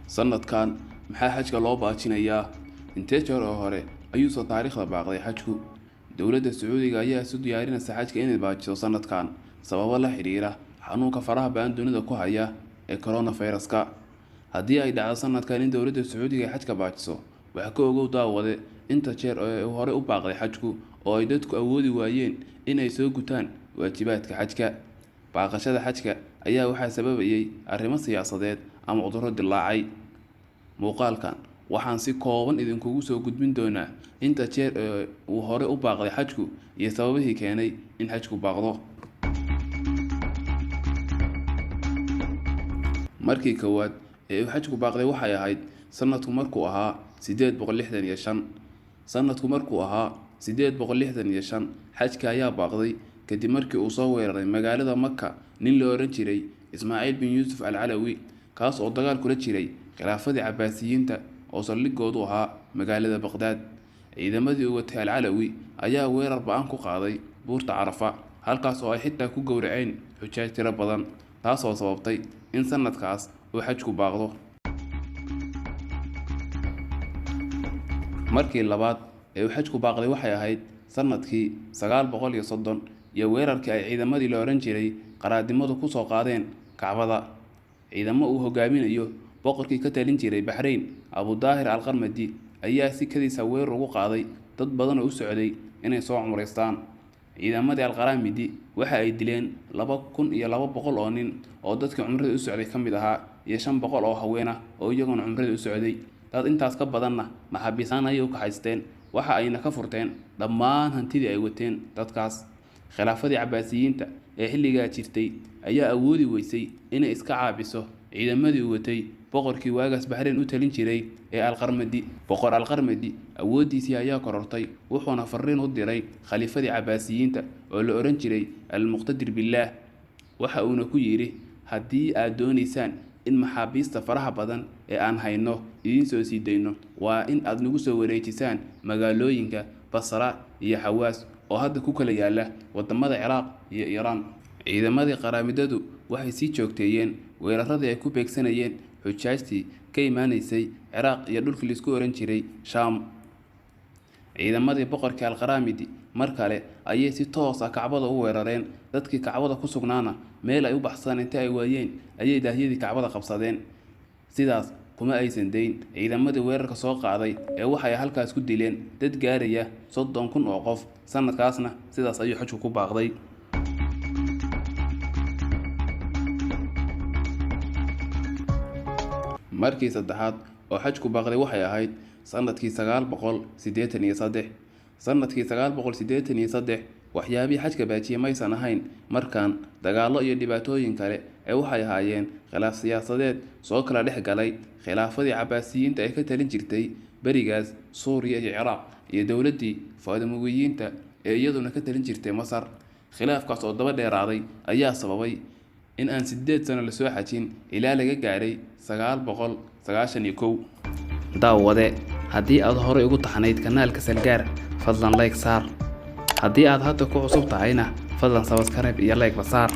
sanadkan maxaa xajka loo baajinayaa? Intee jeer oo hore ayuu soo taariikhda baaqday xajku? Dowladda Sacuudiga ayaa isu diyaarinaysa xajka inay baajiso sanadkan sababo la xiriira xanuunka faraha ba'an dunida ku haya ee coronavirus-ka. Haddii ay dhacdo sanadkan in dowladda Sacuudiga ay xajka baajiso, waxa ka ogow daawade inta jeer oo ay hore u baaqday xajku oo ay dadku awoodi waayeen inay soo gutaan waajibaadka xajka. Baaqashada xajka ayaa waxaa sababayay arrimo siyaasadeed ama cudurro dillaacay. Muuqaalkan waxaan si kooban idinkugu soo gudbin doonaa inta jeer ee uu hore u baaqday xajku iyo sababihii keenay in xajku baaqdo. Markii koowaad ee uu xajku baaqday waxay ahayd sanadku markuu ahaa 865. Sanadku markuu ahaa 865, xajka ayaa baaqday kadib markii uu soo weeraray magaalada Makka nin la oran jiray Ismaaciil bin Yuusuf al-Calawi, kaas oo dagaal kula jiray khilaafadii Cabbaasiyiinta oo saldhigoodu ahaa magaalada Baqdaad. Ciidamadii uu watay al-Calawi ayaa weerar ba'an ku qaaday buurta Carafa, halkaas oo ay xitaa ku gowraceen xujaaj tiro badan, taasoo sababtay in sanadkaas uu xajku baaqdo. Markii labaad ee uu xajku baaqday waxay ahayd sanadkii 930 iyo weerarkii ay ciidamadii la oran jiray qaraadimadu ku soo qaadeen Kacbada. Ciidamo uu hogaaminayo boqorkii ka talin jiray Bahrayn, Abu Daahir al-Qarmadi, ayaa si kadis ah weerar ugu qaaday dad badan oo u socday inay soo cumraystaan. Ciidamadii al-Qarmadi waxa ay dileen 2200 oo nin oo dadkii cumrada u socday ka mid ahaa iyo 500 oo haween ah oo iyaguna cumrada u socday. Dad intaas ka badanna maxaabiisaan ayay u kaxaysteen, waxa ayna ka furteen dhammaan hantidii ay wateen dadkaas. Khilaafadii Cabbaasiyiinta ee xilligaa jirtay ayaa awoodi weysay inay iska caabiso ciidamadii uu watay boqorkii waagaas Bahrayn u talin jiray ee al-Qarmadi. Boqor al-Qarmadi awoodiisii ayaa korortay, wuxuuna fariin u diray khaliifadii Cabbaasiyiinta oo la oran jiray al-Muqtadir Billaah. Waxa uuna ku yiri, haddii aad doonaysaan in maxaabiista faraha badan ee aan hayno idin soo sii dayno, waa in aad nagu soo wareejisaan magaalooyinka Basra iyo Xawaas oo hadda ku kala yaala wadamada Ciraaq iyo Iiraan. Ciidamadii qaraamidadu waxay sii joogteeyeen weeraradii ay ku beegsanayeen xujaajtii ka imaanaysay Ciraaq iyo dhulkii la isku oran jiray Shaam. Ciidamadii boqorkii al-Qarmadi mar kale ayay si toos ah Kacbada u weerareen. Dadkii Kacbada ku sugnaana meel ay u baxsadaan inta ay waayeen ayay daahyadii Kacbada qabsadeen. Sidaas kuma aysan dayn ciidamadii weerarka soo qaaday ee waxay halkaas ku dileen dad gaaraya 30,000 oo qof. Sanadkaasna sidaas ayuu xajku ku baaqday. Markii saddexaad oo xajku baaqday waxay ahayd sanadkii 983. Sanadkii 983 waxyaabihii xajka baajiyay maysan ahayn markaan dagaallo iyo dhibaatooyin kale ee waxay ahaayeen khilaaf siyaasadeed soo kala dhex galay khilaafadii Cabbaasiyiinta ee ka talin jirtay barigaas Suuriya iyo Ciraaq iyo dowladdii Faadimiyiinta ee iyaduna ka talin jirtay Masar. Khilaafkaas oo daba dheeraaday ayaa sababay in aan 8 sano la soo xajin ilaa laga gaaray 991. Daawade, haddii aad hore ugu taxanayd kanaalka Salgaar, fadlan like saar. Haddii aad hadda ku cusub tahayna fadlan subscribe iyo like saar.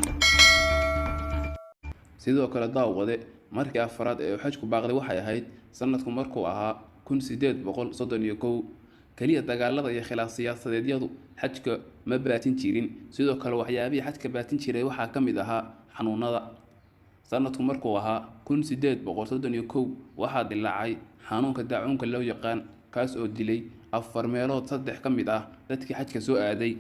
Sidoo kale daawade, markii afraad ee uu xajku baaqday waxay ahayd sanadku markuu ahaa 1831. kaliya dagaalada iyo khilaaf siyaasadeedyadu xajka ma baatin jirin. Sidoo kale waxyaabihii xajka baatin jiray waxaa ka mid ahaa xanuunada. Sanadku markuu ahaa 1831 waxaa dillaacay xanuunka daacuunka loo yaqaan, kaas oo dilay 4 meelood 3 ka mid ah dadkii xajka soo aaday.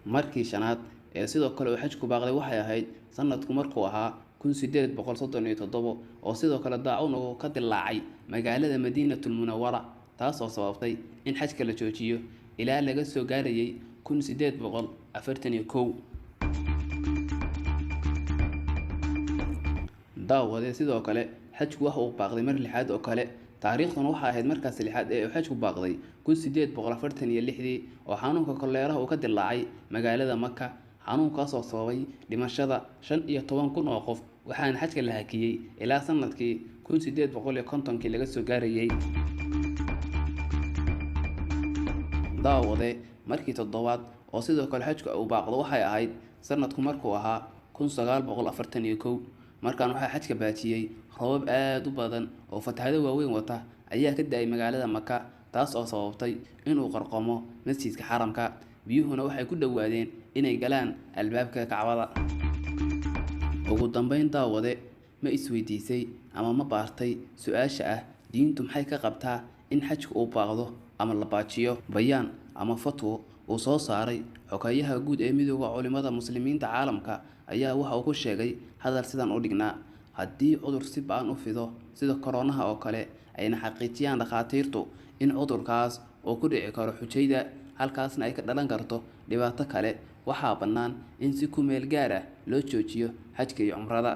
Markii shanaad ee sidoo kale uu xajku baaqday waxay ahayd sanadku markuu ahaa 1837 oo sidoo kale daacuun uu ka dillaacay magaalada Madiinatul Munawwara, taasoo sababtay in xajka la joojiyo ilaa laga soo gaarayay 1841. daawade sidoo kale xajku waxa uu baaqday mar lixaad oo kale. taariikhdan waxa ahayd markaas lixaad ee uu xajku baaqday 1846 oo xanuunka koleeraha uu ka dillaacay magaalada Makka. xanuunkaas oo sababay dhimashada 15,000 oo qof, waxaana xajka la hakiyay ilaa sanadkii 1850 laga soo gaarayay. daawade markii toddobaad oo sidoo kale xajku uu baaqdo waxay ahayd sanadku markuu ahaa 1941. markaan waxaa xajka baajiyey roobab aad u badan oo fatahaado waaweyn wata ayaa ka da'ay magaalada Maka, taas oo sababtay inuu qarqomo masjidka xaramka. Biyuhuna waxay ku dhowaadeen inay galaan albaabka Kacbada. Ugu dambeyn, daawade, ma isweydiisay ama ma baartay su'aasha ah diintu maxay ka qabtaa in xajku uu baaqdo ama la baajiyo? Bayaan ama fatwo uu soo saaray xogayaha guud ee midowga culimada muslimiinta caalamka ayaa waxa uu ku sheegay hadal sidan u dhignaa: haddii cudur si ba'an u fido sida koronaha oo kale, ayna xaqiijiyaan dhakhaatiirtu in cudurkaas uu ku dhici karo xujayda, halkaasna ay ka dhalan karto dhibaato kale, waxaa bannaan in si ku meel gaar ah loo joojiyo xajka iyo cumrada.